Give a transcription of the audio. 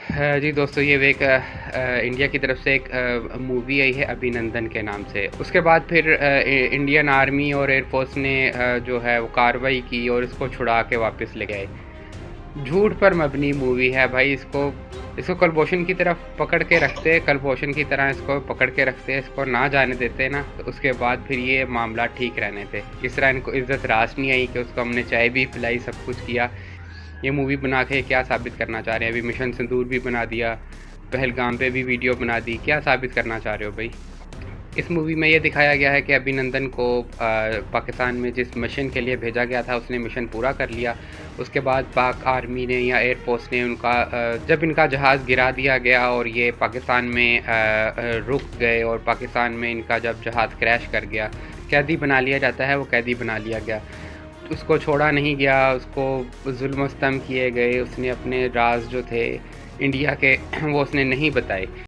जी दोस्तों, ये एक इंडिया की तरफ से एक मूवी आई है अभिनंदन के नाम से। उसके बाद फिर इंडियन आर्मी और एयरफोर्स ने जो है वो कार्रवाई की और इसको छुड़ा के वापस ले गए। झूठ पर मबनी मूवी है भाई। इसको इसको कलभूषण की तरफ पकड़ के रखते, कलभूषण की तरह इसको पकड़ के रखते, इसको ना जाने देते ना, तो उसके बाद फिर ये मामला ठीक रहने थे। इस तरह इनको इज्जत रास नहीं आई कि उसको हमने चाय भी पिलाई, सब कुछ किया। ये मूवी बना के क्या साबित करना चाह रहे हैं? अभी मिशन सिंदूर भी बना दिया, पहलगाम पे भी वीडियो बना दी। क्या साबित करना चाह रहे हो भाई? इस मूवी में ये दिखाया गया है कि अभिनंदन को पाकिस्तान में जिस मिशन के लिए भेजा गया था उसने मिशन पूरा कर लिया। उसके बाद पाक आर्मी ने या एयरफोर्स ने उनका जब इनका जहाज़ गिरा दिया गया और ये पाकिस्तान में रुक गए, और पाकिस्तान में इनका जब जहाज़ क्रैश कर गया, कैदी बना लिया जाता है, वो कैदी बना लिया गया। उसको छोड़ा नहीं गया, उसको जुल्म सितम किए गए। उसने अपने राज जो थे इंडिया के वो उसने नहीं बताए।